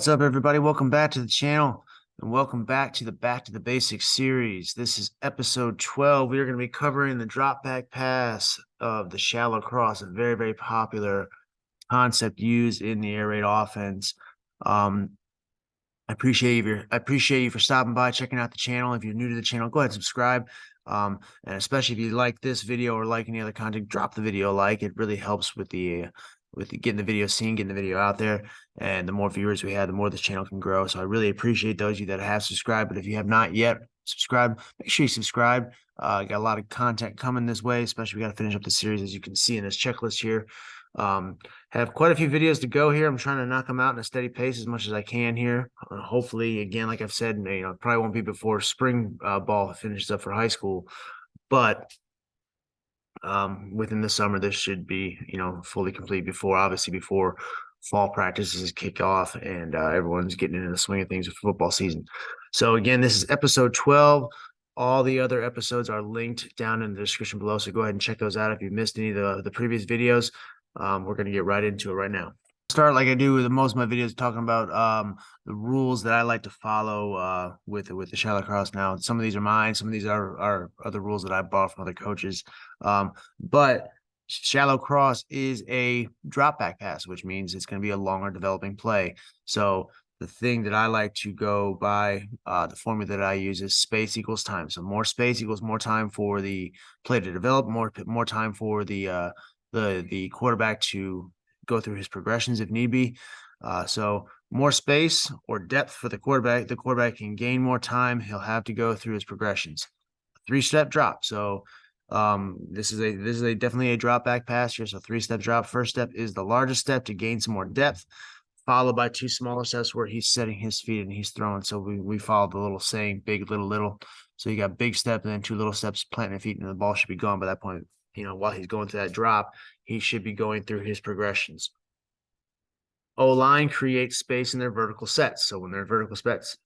What's up, everybody? Welcome back to the channel and welcome back to the Back to the Basics series. This is episode 12. We are going to be covering the drop back pass of the shallow cross, a very, very popular concept used in the air raid offense. I appreciate you for stopping by, checking out the channel. If you're new to the channel, go ahead and subscribe. And especially if you like this video or like any other content, drop the video a like. It really helps with getting the video seen, getting the video out there. And the more viewers we have, the more this channel can grow. So I really appreciate those of you that have subscribed. But if you have not yet subscribed, make sure you subscribe. Got a lot of content coming this way, especially we got to finish up the series, as you can see in this checklist here. Have quite a few videos to go here. I'm trying to knock them out in a steady pace as much as I can here. Hopefully, again, like I've said, probably won't be before spring ball finishes up for high school, but within the summer, this should be, fully complete before fall practices kick off and everyone's getting into the swing of things with football season. So again, this is episode 12. All the other episodes are linked down in the description below, so go ahead and check those out if you missed any of the previous videos. We're going to get right into it right now. Start like I do with most of my videos, talking about the rules that I like to follow with the shallow cross. Now, some of these are mine, some of these are other rules that I bought from other coaches. But shallow cross is a drop back pass, which means it's going to be a longer developing play. So the thing that I like to go by, the formula that I use is space equals time. So more space equals more time for the play to develop, more time for the quarterback to go through his progressions if need be. So more space or depth for the quarterback can gain more time. He'll have to go through his progressions. 3-step drop. So this is definitely a drop back pass here. So 3-step drop. First step is the largest step to gain some more depth, followed by 2 smaller steps where he's setting his feet and he's throwing. So we follow the little saying, big, little, little. So you got big step and then 2 little steps, planting feet, and the ball should be gone by that point. While he's going through that drop, he should be going through his progressions. O-line creates space in their vertical sets. So when they're vertical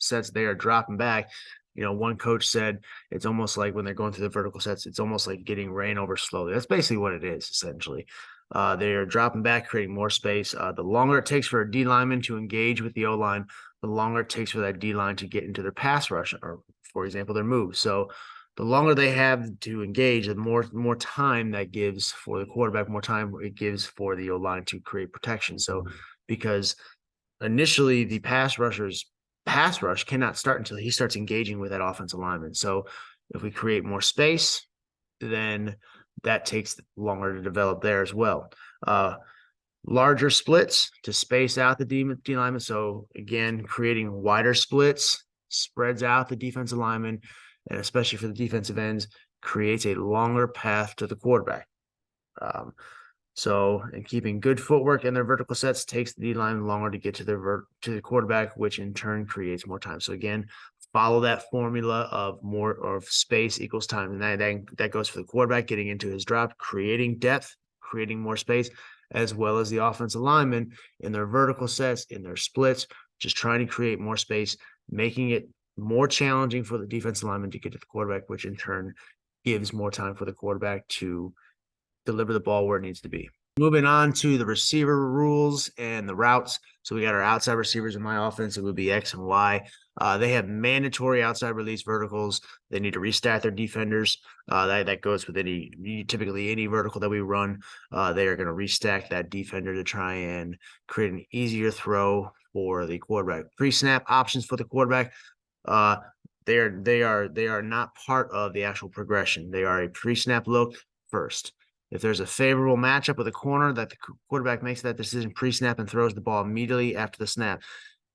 sets, they are dropping back. One coach said it's almost like when they're going through the vertical sets, it's almost like getting ran over slowly. That's basically what it is, essentially. They are dropping back, creating more space. The longer it takes for a D lineman to engage with the O-line, the longer it takes for that D line to get into their pass rush, or, for example, their move. So the longer they have to engage, the more time that gives for the quarterback, more time it gives for the O-line to create protection. So because initially the pass rusher's pass rush cannot start until he starts engaging with that offensive lineman. So if we create more space, then that takes longer to develop there as well. Larger splits to space out the D lineman. So again, creating wider splits spreads out the defensive lineman, and especially for the defensive ends, creates a longer path to the quarterback. And keeping good footwork in their vertical sets takes the D line longer to get to the quarterback, which in turn creates more time. So again, follow that formula of space equals time, and that goes for the quarterback getting into his drop, creating depth, creating more space, as well as the offensive lineman in their vertical sets, in their splits, just trying to create more space, making it more challenging for the defensive lineman to get to the quarterback, which in turn gives more time for the quarterback to deliver the ball where it needs to be. Moving on to the receiver rules and the routes. So we got our outside receivers in my offense. It would be X and Y. They have mandatory outside release verticals. They need to restack their defenders. That goes with typically any vertical that we run. They are going to restack that defender to try and create an easier throw for the quarterback. Pre-snap options for the quarterback. They are not part of the actual progression. They are a pre-snap look first. If there's a favorable matchup with a corner, that the quarterback makes that decision pre-snap and throws the ball immediately after the snap.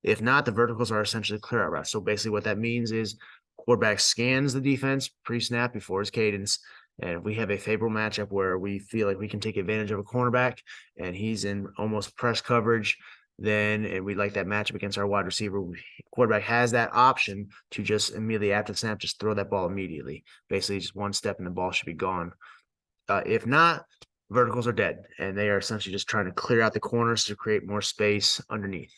If not, the verticals are essentially clear out routes. So basically what that means is quarterback scans the defense pre-snap before his cadence. And if we have a favorable matchup where we feel like we can take advantage of a cornerback and he's in almost press coverage, and we like that matchup against our wide receiver, quarterback has that option to just immediately after the snap, just throw that ball immediately. Basically just one step and the ball should be gone. If not, verticals are dead, and they are essentially just trying to clear out the corners to create more space underneath.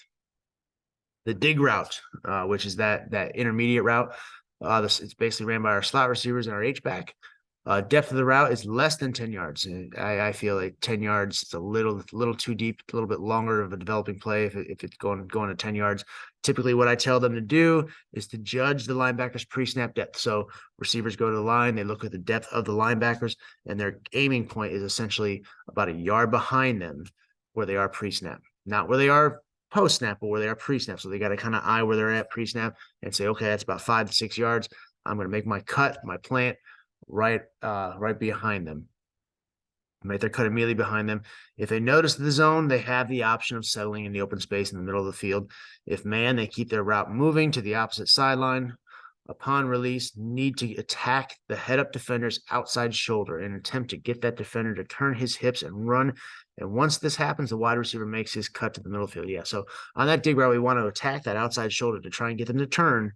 The dig route, which is that intermediate route, it's basically ran by our slot receivers and our H-back. Depth of the route is less than 10 yards. I feel like 10 yards is a little too deep, a little bit longer of a developing play if it's going to 10 yards. Typically, what I tell them to do is to judge the linebackers pre-snap depth. So receivers go to the line, they look at the depth of the linebackers, and their aiming point is essentially about a yard behind them where they are pre-snap, not where they are post-snap, but where they are pre-snap. So they got to kind of eye where they're at pre-snap and say, okay, that's about 5 to 6 yards. I'm going to make my cut, my plant right behind them. Make their cut immediately behind them. If they notice the zone, they have the option of settling in the open space in the middle of the field. If man, they keep their route moving to the opposite sideline. Upon release, need to attack the head-up defender's outside shoulder and attempt to get that defender to turn his hips and run. And once this happens, the wide receiver makes his cut to the middle field. Yeah, so on that dig route, we want to attack that outside shoulder to try and get them to turn.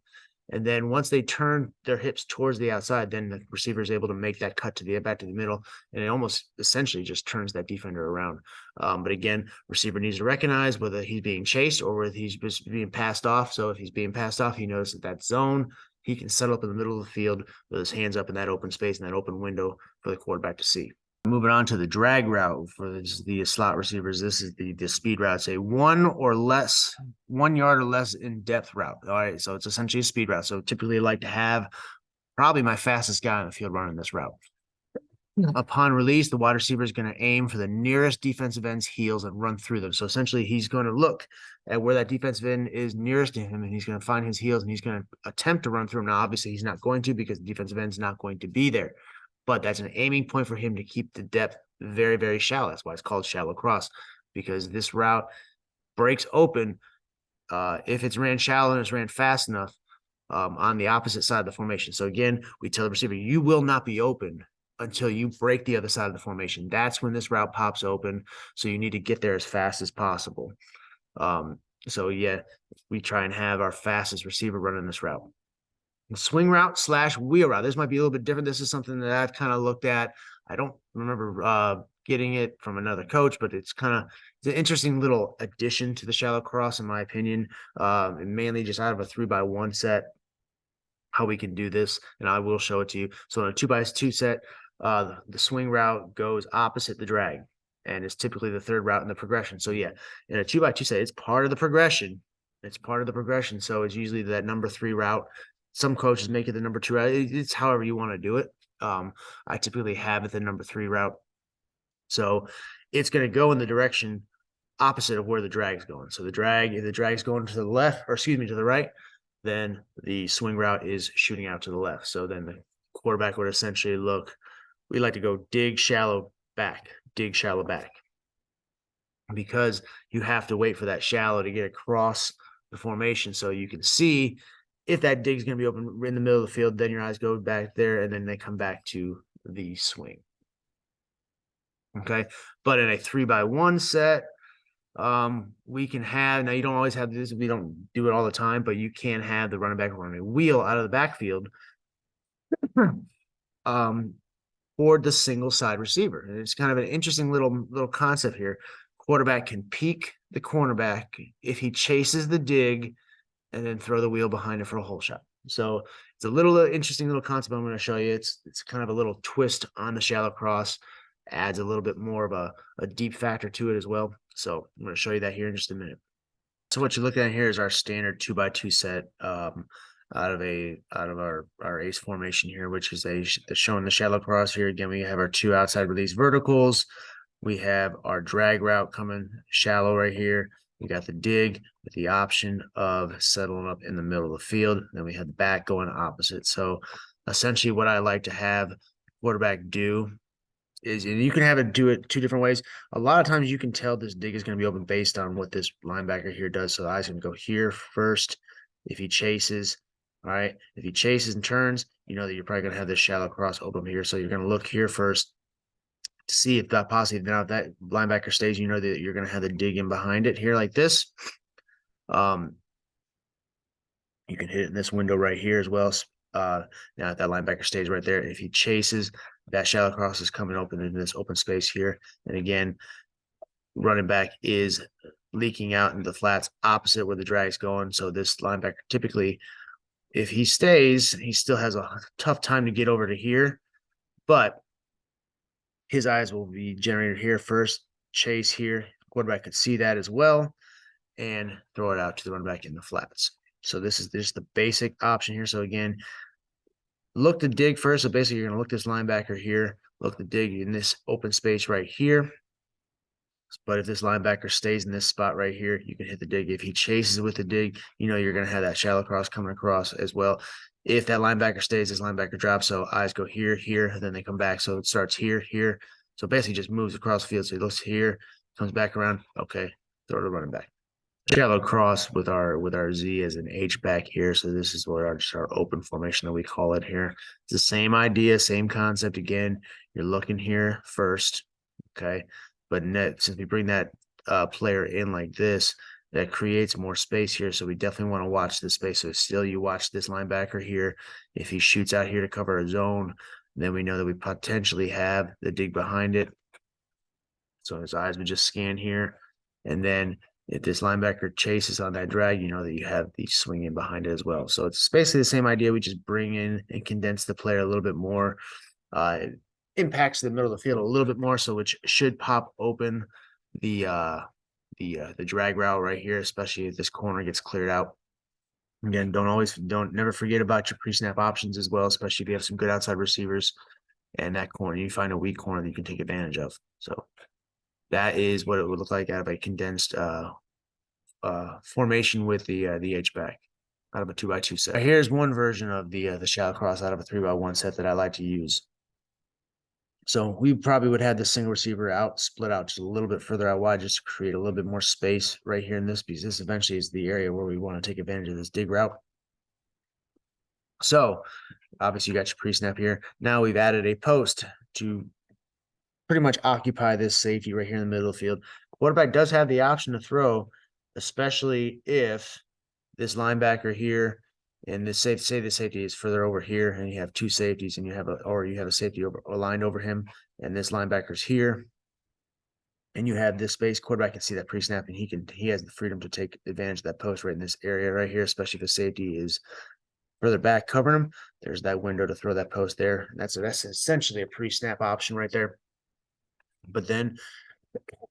And then once they turn their hips towards the outside, then the receiver is able to make that cut to the back to the middle, and it almost essentially just turns that defender around. But again, receiver needs to recognize whether he's being chased or whether he's just being passed off. So if he's being passed off, he knows that zone. He can settle up in the middle of the field with his hands up in that open space and that open window for the quarterback to see. Moving on to the drag route for the slot receivers. This is the speed route. Say 1 yard or less in depth route. All right. So it's essentially a speed route. So typically I like to have probably my fastest guy on the field running this route. Upon release, the wide receiver is going to aim for the nearest defensive end's heels and run through them. So essentially he's going to look at where that defensive end is nearest to him, and he's going to find his heels and he's going to attempt to run through them. Now, obviously he's not going to, because the defensive end's not going to be there. But that's an aiming point for him to keep the depth very, very shallow. That's why it's called shallow cross, because this route breaks open if it's ran shallow and it's ran fast enough on the opposite side of the formation. So again, we tell the receiver, you will not be open until you break the other side of the formation. That's when this route pops open. So you need to get there as fast as possible. So yeah, we try and have our fastest receiver running this route. Swing route / wheel route. This might be a little bit different. This is something that I've kind of looked at. I don't remember getting it from another coach, but it's an interesting little addition to the shallow cross, in my opinion. And mainly just out of a 3x1 set, how we can do this, and I will show it to you. So in a 2x2 set, the swing route goes opposite the drag, and it's typically the third route in the progression. So yeah, in a 2x2 set, it's part of the progression. It's part of the progression. So it's usually that number 3 route. Some coaches make it the number 2 route. It's however you want to do it. I typically have it the number 3 route. So it's going to go in the direction opposite of where the drag is going. So if the drag is going to the left, or excuse me, to the right, then the swing route is shooting out to the left. So then the quarterback would essentially look, we like to go dig shallow back, because you have to wait for that shallow to get across the formation so you can see if that dig is going to be open in the middle of the field. Then your eyes go back there, and then they come back to the swing. Okay, but in a 3x1 set, we can have, now you don't always have this, we don't do it all the time, but you can have the running back running a wheel out of the backfield for the single side receiver. And it's kind of an interesting little concept here. Quarterback can peek the cornerback if he chases the dig and then throw the wheel behind it for a hole shot. So it's a little interesting little concept I'm going to show you. It's kind of a little twist on the shallow cross, adds a little bit more of a deep factor to it as well. So I'm going to show you that here in just a minute. So what you're looking at here is our standard 2x2 set out of our ace formation here, which is showing the shallow cross here. Again, we have our 2 outside release verticals. We have our drag route coming shallow right here. We got the dig with the option of settling up in the middle of the field. Then we have the back going opposite. So essentially what I like to have quarterback do is, and you can have it do it 2 different ways. A lot of times you can tell this dig is going to be open based on what this linebacker here does. So the eye's going to go here first. If he chases, all right, if he chases and turns, you know that you're probably going to have this shallow cross open here. So you're going to look here first to see if that possibly, now if that linebacker stays, you know that you're going to have the dig in behind it here like this. You can hit it in this window right here as well. Now if that linebacker stays right there, if he chases, that shallow cross is coming open in this open space here. And again, running back is leaking out into the flats opposite where the drag's going. So this linebacker typically, if he stays, he still has a tough time to get over to here. but his eyes will be generated here first, chase here. Quarterback could see that as well and throw it out to the running back in the flats. So this is just the basic option here. So again, look to dig first. So basically, you're going to look this linebacker here, look to dig in this open space right here. But if this linebacker stays in this spot right here, you can hit the dig. If he chases with the dig, you know you're going to have that shallow cross coming across as well. If that linebacker stays, this linebacker drops. So eyes go here, here, then they come back. So it starts here, here. So basically just moves across the field. So he looks here, comes back around. Okay, throw to running back. Shallow cross with our Z as an H back here. So this is what our open formation that we call it here. It's the same idea, same concept. Again, you're looking here first. Okay. But since we bring that player in like this, that creates more space here. So we definitely want to watch this space. So still you watch this linebacker here. If he shoots out here to cover a zone, then we know that we potentially have the dig behind it. So his eyes would just scan here. And then if this linebacker chases on that drag, you know that you have the swing in behind it as well. So it's basically the same idea. We just bring in and condense the player a little bit more. It impacts the middle of the field a little bit more, so which should pop open the drag route right here, especially if this corner gets cleared out. Again, never forget about your pre-snap options as well, especially if you have some good outside receivers and that corner, you find a weak corner that you can take advantage of. So that is what it would look like out of a condensed formation with the H-back out of a 2x2 set. Here's one version of the shallow cross out of a 3x1 set that I like to use. So we probably would have the single receiver out, split out just a little bit further out wide, just to create a little bit more space right here in this piece. This eventually is the area where we want to take advantage of this dig route. So obviously you got your pre-snap here. Now we've added a post to pretty much occupy this safety right here in the middle of the field. Quarterback does have the option to throw, especially if this linebacker here and this say the safety is further over here, and you have two safeties, and you have a safety aligned over him, and this linebacker's here, and you have this space. Quarterback can see that pre-snap, and he has the freedom to take advantage of that post right in this area right here, especially if the safety is further back covering him. There's that window to throw that post there. And that's essentially a pre-snap option right there. But then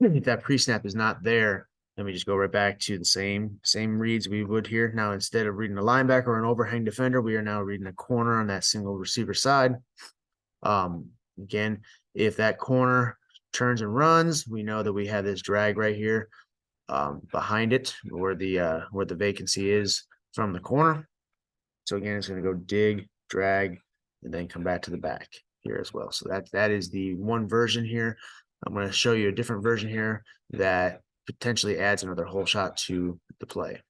if that pre-snap is not there, then we just go right back to the same reads we would here. Now, instead of reading a linebacker or an overhang defender, we are now reading a corner on that single receiver side. Again, if that corner turns and runs, we know that we have this drag right here behind it where the vacancy is from the corner. So again, it's going to go dig, drag, and then come back to the back here as well. So that is the one version here. I'm going to show you a different version here that potentially adds another hole shot to the play.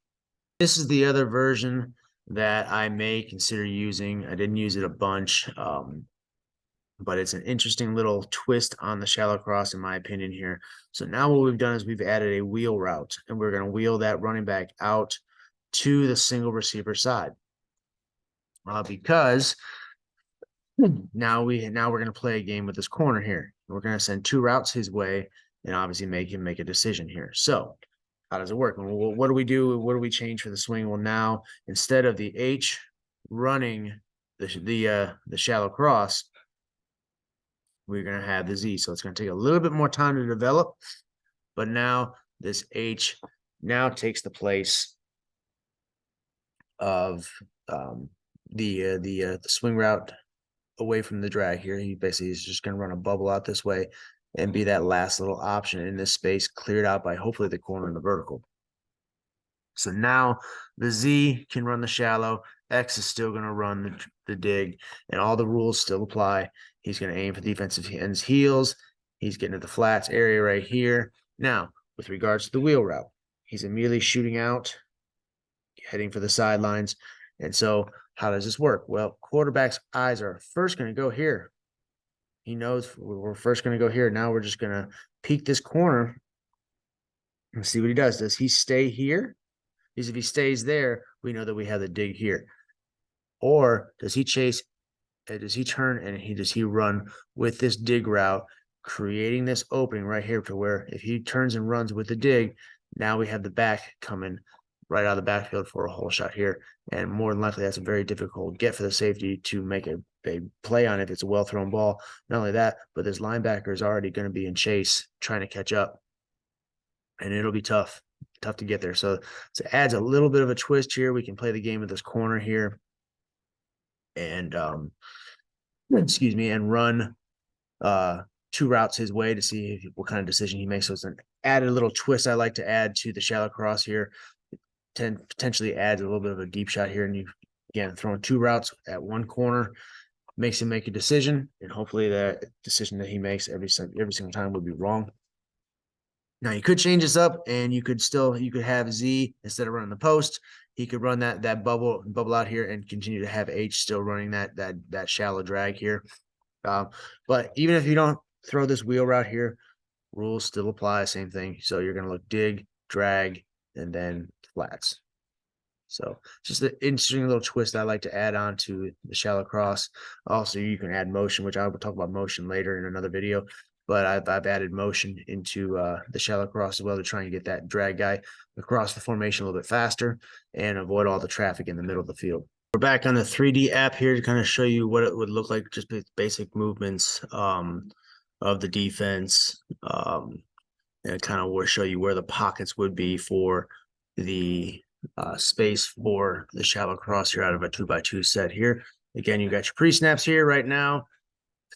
This is the other version that I may consider using. I didn't use it a bunch, but it's an interesting little twist on the shallow cross, in my opinion here. So now what we've done is we've added a wheel route, and we're going to wheel that running back out to the single receiver side. Because now we're going to play a game with this corner here. We're going to send two routes his way and obviously make him make a decision here. So how does it work? Well, what do we do? What do we change for the swing? Well, now instead of the H running the shallow cross, we're going to have the Z. So it's going to take a little bit more time to develop, but now this H now takes the place of the swing route away from the drag here. He basically is just going to run a bubble out this way and be that last little option in this space cleared out by hopefully the corner and the vertical. So now the Z can run the shallow. X is still going to run the dig, and all the rules still apply. He's going to aim for defensive ends heels. He's getting to the flats area right here. Now, with regards to the wheel route, he's immediately shooting out, heading for the sidelines. And so how does this work? Well, quarterback's eyes are first going to go here. He knows we're first going to go here. Now we're just going to peek this corner and see what he does. Does he stay here? Because if he stays there, we know that we have the dig here. Or does he chase? Does he turn and does he run with this dig route, creating this opening right here to where if he turns and runs with the dig, now we have the back coming right out of the backfield for a hole shot here. And more than likely, that's a very difficult get for the safety to make a play on if it's a well thrown ball. Not only that, but this linebacker is already going to be in chase trying to catch up, and it'll be tough to get there. So it adds a little bit of a twist here. We can play the game with this corner here, and excuse me, and run two routes his way to see what kind of decision he makes. So it's an added little twist I like to add to the shallow cross here. Potentially adds a little bit of a deep shot here, and you again throwing two routes at one corner makes him make a decision, and hopefully that decision that he makes every single time would be wrong. Now you could change this up, and you could have Z instead of running the post. He could run that bubble out here and continue to have H still running that shallow drag here. But even if you don't throw this wheel route here, rules still apply, same thing. So you're going to look dig, drag, and then flats. So just an interesting little twist I like to add on to the shallow cross. Also, you can add motion, which I will talk about motion later in another video. But I've added motion into the shallow cross as well to try and get that drag guy across the formation a little bit faster and avoid all the traffic in the middle of the field. We're back on the 3D app here to kind of show you what it would look like, just basic movements of the defense, and kind of will show you where the pockets would be for the space for the shallow cross here out of a 2x2 set here. Again, you got your pre-snaps here right now.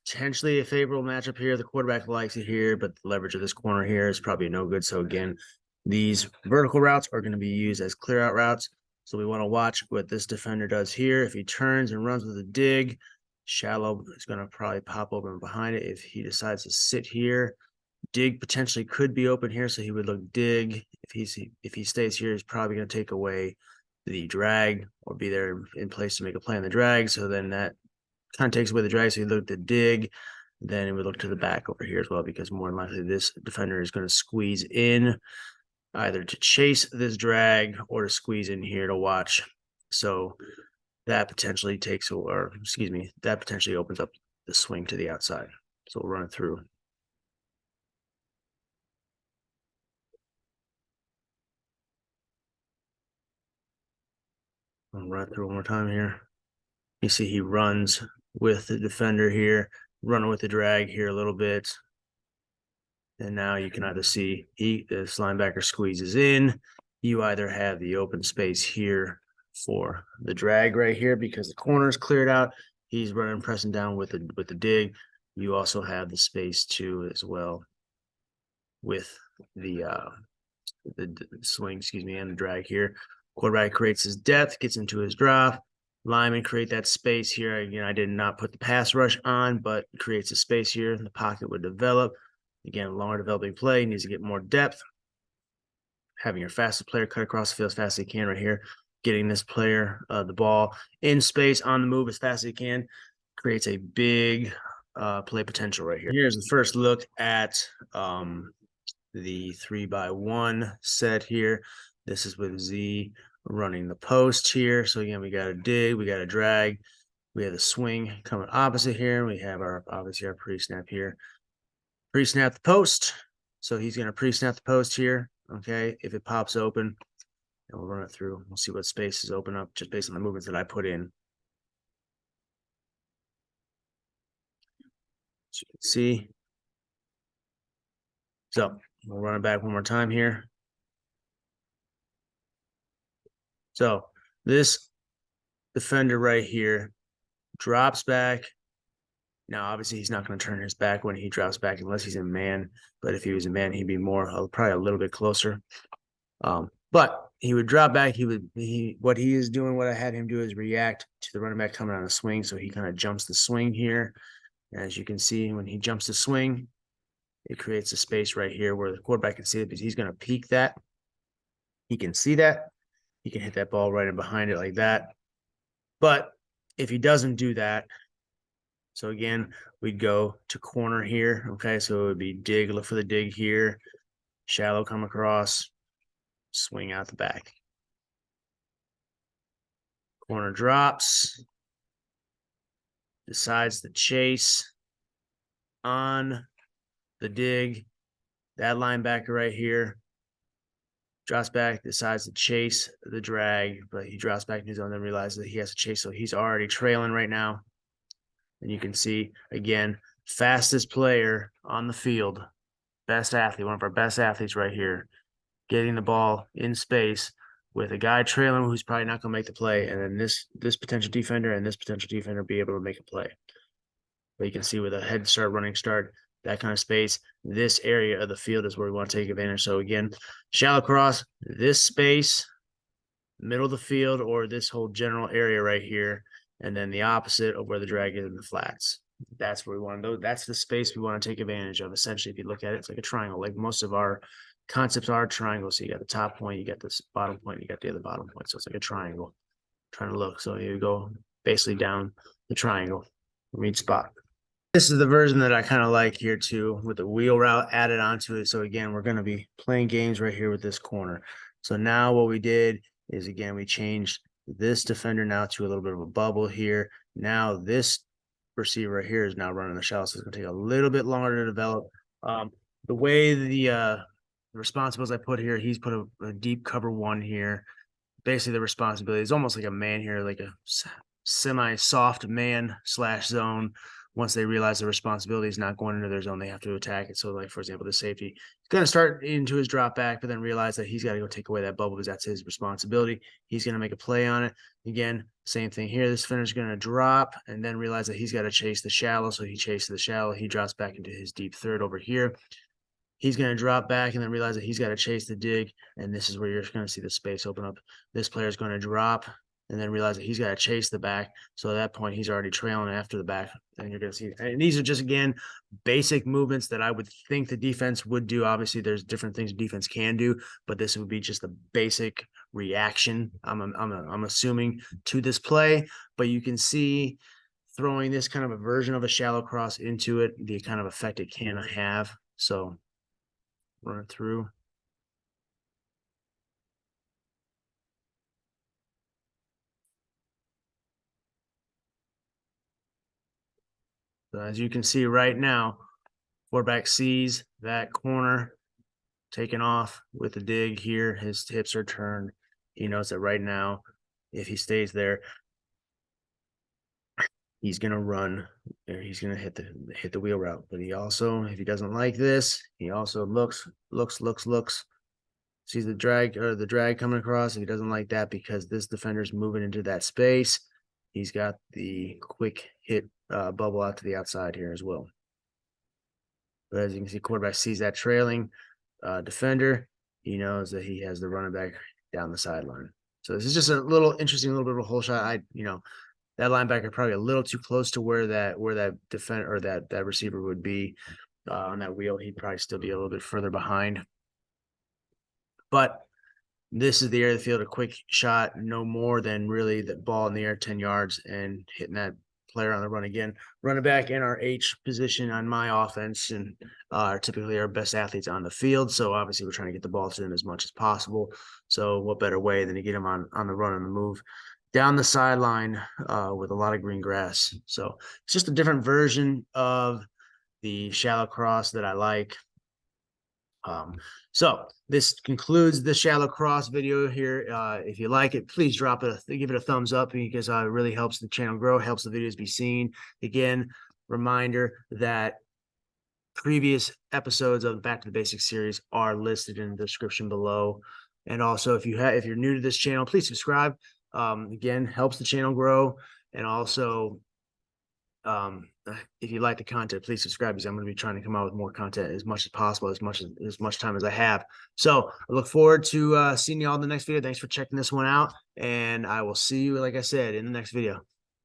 Potentially a favorable matchup here. The quarterback likes it here, but the leverage of this corner here is probably no good. So again, these vertical routes are going to be used as clear out routes. So we want to watch what this defender does here. If he turns and runs with a dig, shallow is going to probably pop open behind it. If he decides to sit here, dig potentially could be open here, so he would look dig. If he stays here, he's probably going to take away the drag or be there in place to make a play on the drag. So then that kind of takes away the drag. So he looked at dig. Then it would look to the back over here as well, because more than likely this defender is going to squeeze in either to chase this drag or to squeeze in here to watch. So that potentially that potentially opens up the swing to the outside. So we'll run it through. I'll run it through one more time here. You see he runs with the defender here, running with the drag here a little bit. And now you can either see this linebacker squeezes in. You either have the open space here for the drag right here because the corner is cleared out. He's running, pressing down with the dig. You also have the space too as well with the swing, and the drag here. Quarterback creates his depth, gets into his drop. Lineman create that space here. Again, I did not put the pass rush on, but creates a space here. The pocket would develop. Again, longer developing play, needs to get more depth. Having your fastest player cut across the field as fast as he can right here. Getting this player the ball in space on the move as fast as he can creates a big play potential right here. Here's the first look at the 3x1 set here. This is with Z running the post here. So again, we got a dig, we got a drag, we have the swing coming opposite here. We have obviously our pre-snap here. Pre-snap the post. So he's going to pre-snap the post here. Okay, if it pops open, and we'll run it through. We'll see what spaces open up just based on the movements that I put in. So you can see. So we'll run it back one more time here. So this defender right here drops back. Now, obviously, he's not going to turn his back when he drops back unless he's in man. But if he was in man, he'd be probably a little bit closer. But he would drop back. What he is doing, what I had him do is react to the running back coming on a swing. So he kind of jumps the swing here. And as you can see, when he jumps the swing, it creates a space right here where the quarterback can see it because he's going to peek that. He can see that. He can hit that ball right in behind it like that. But if he doesn't do that, so again, we'd go to corner here. Okay, so it would be dig, look for the dig here, shallow come across, swing out the back. Corner drops, decides to chase on the dig. That linebacker right here drops back, decides to chase the drag, but he drops back in his zone, then realizes that he has to chase, so he's already trailing right now. And you can see, again, fastest player on the field, best athlete, one of our best athletes right here, getting the ball in space with a guy trailing who's probably not going to make the play, and then this potential defender and this potential defender be able to make a play. But you can see with a head start, running start, that kind of space, this area of the field is where we want to take advantage. So again, shallow cross, this space, middle of the field, or this whole general area right here, and then the opposite of where the drag is in the flats. That's where we want to go. That's the space we want to take advantage of. Essentially, if you look at it, it's like a triangle. Like most of our concepts are triangles. So you got the top point, you got this bottom point, you got the other bottom point. So it's like a triangle. Trying to look. So you go basically down the triangle from each spot. This is the version that I kind of like here too, with the wheel route added onto it. So again, we're going to be playing games right here with this corner. So now what we did is, again, we changed this defender now to a little bit of a bubble here. Now this receiver right here is now running the shallow, so it's going to take a little bit longer to develop. The way the responsibilities I put here, he's put a deep cover one here. Basically, the responsibility is almost like a man here, like a semi-soft man / zone. Once they realize the responsibility is not going into their zone, they have to attack it. So, like, for example, the safety is going to start into his drop back, but then realize that he's got to go take away that bubble because that's his responsibility. He's going to make a play on it. Again, same thing here. This defender is going to drop and then realize that he's got to chase the shallow. So he chases the shallow. He drops back into his deep third over here. He's going to drop back and then realize that he's got to chase the dig. And this is where you're going to see the space open up. This player is going to drop and then realize that he's got to chase the back. So at that point, he's already trailing after the back. And you're going to see, and these are just, again, basic movements that I would think the defense would do. Obviously, there's different things defense can do, but this would be just a basic reaction, I'm assuming, to this play. But you can see throwing this kind of a version of a shallow cross into it, the kind of effect it can have. So run it through. So as you can see right now, quarterback sees that corner taken off with the dig here. His hips are turned. He knows that right now, if he stays there, he's gonna run, or he's gonna hit the wheel route. But he also, if he doesn't like this, he also looks, sees the drag coming across. If he doesn't like that, because this defender's moving into that space, he's got the quick hit bubble out to the outside here as well. But as you can see, quarterback sees that trailing defender. He knows that he has the running back down the sideline. So this is just a little interesting, little bit of a hole shot. That linebacker probably a little too close to where that defender or that receiver would be on that wheel. He'd probably still be a little bit further behind. But this is the area of the field, a quick shot, no more than really the ball in the air 10 yards and hitting that player on the run again. Running back in our H position on my offense and are typically our best athletes on the field. So obviously we're trying to get the ball to them as much as possible. So what better way than to get them on the run and the move down the sideline with a lot of green grass. So it's just a different version of the shallow cross that I like. So this concludes the shallow cross video here. If you like it, please give it a thumbs up, because it really helps the channel grow, helps the videos be seen. Again, reminder that previous episodes of the Back to the Basics series are listed in the description below. And also, if you're new to this channel, please subscribe. Again, helps the channel grow. And also, if you like the content, please subscribe, because I'm going to be trying to come out with more content as much as possible, as much time as I have. So I look forward to seeing you all in the next video. Thanks for checking this one out, and I will see you, like I said, in the next video.